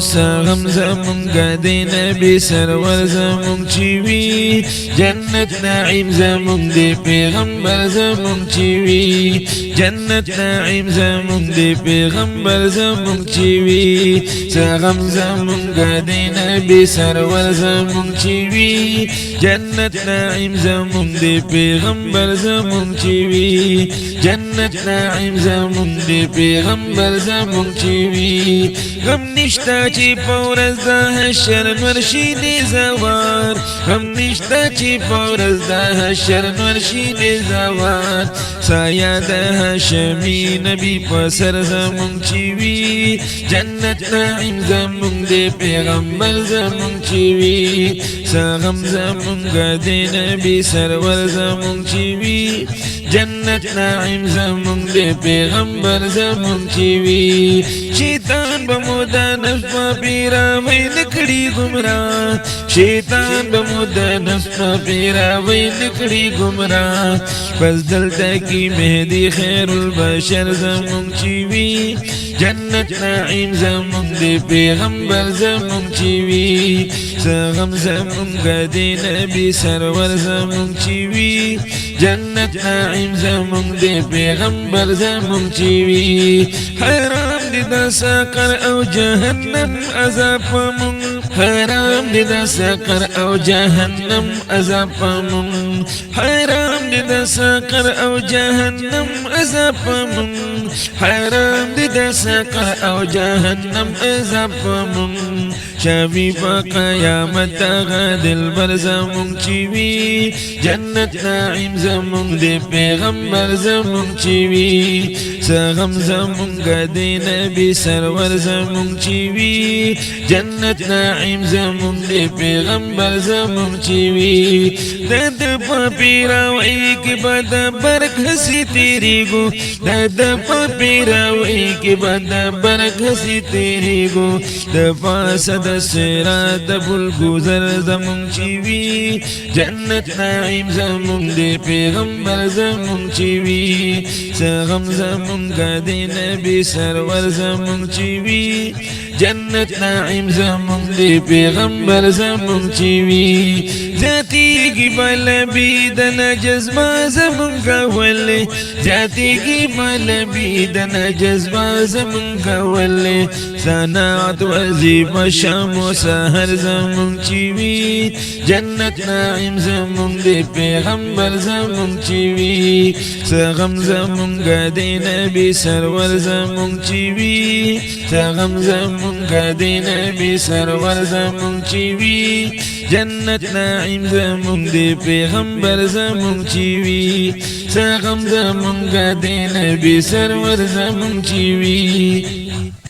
سغم زمونږ د نبی سرور زمونږ چې وي جنت نعیم زمونږ د پیغمبر زمونږ چې وي جنت نعیم زمونږ د پیغمبر زمونږ چې وي سغم زمونږ د نبی سرور زمونږ چې وي جنت نعیم زمونږ د پیغمبر زمونږ چې وي جنت نعیم زمونږ د پیغمبر زمونږ چې وي غم نشته چې په ورځ د حشر نور شي د زوال غم نشته چې په ورځ د حشر نور شي د زوال سایه د هاشمي نبی په سر زمونږ چې وي جنت نعیم زمونږ د پیغمبر زمونږ چې وي سغم زمونږ د نبی سرور زمونږ چې وي جنت نعیم زمونږ د پیغمبر زمونږ چې وي شیطان به مو د نفس په پیراوی نکړي ګمراه شیطان به مو د نفس په پیراوی نکړي ګمراه پس دلته کې مهدي خیر البشر زمونږ چې وي جنت نعیم زمونږ د پیغمبر زمونږ چې وي سغم زمونږ د نبی سرور زمونږ چې وي جنت نعیم زمونږ د پیغمبر زمونږ چې وي حرام دي د سقر او جهنم عذاب مونږ حرام دي د سقر او جهنم عذاب مونږ حرام دي د سقر او جهنم عذاب مونږ حرام دي د سقر او جهنم عذاب مونږ شافي په قیامت دغه دلبر زمونږ چې وي جنت نعیم زمونږ د پیغمبر زمونږ چې وي سغم زمونږ د نبی سرور زمونږ چې وي جنت نعیم زمونږ د پیغمبر زمونږ چې وي د په پیراوی کې به د برق هسې تېرېږو د په پیراوی کې به د برق هسې تېرېږو د پاسه د صراط د بلګوزر زمونږ چې وي جنت نعیم زمونږ د پیغمبر زمونږ چې وي سغم زمونږ د نبی سرور زمونږ چې وي جنت نعیم زمونږ د پیغمبر زمونږ چې وي زیاتیږي بلبي د نجزبه زمونږ ولې زیاتیږي بلبي د نجزبه زمونږ ولې صنعت وظیفه شام و سحر زمونږ چې وي جنت نعیم زمونږ د پیغمبر زمونږ چې وي سغم زمونږ د نبی سرور زمونږ چې وي سغم زمونږ د نبی سرور زمونږ چې وي جنت نعیم زمونږ د پیغمبر زمونږ چې وي سغم زمونږ د نبی سرور زمونږ چې وي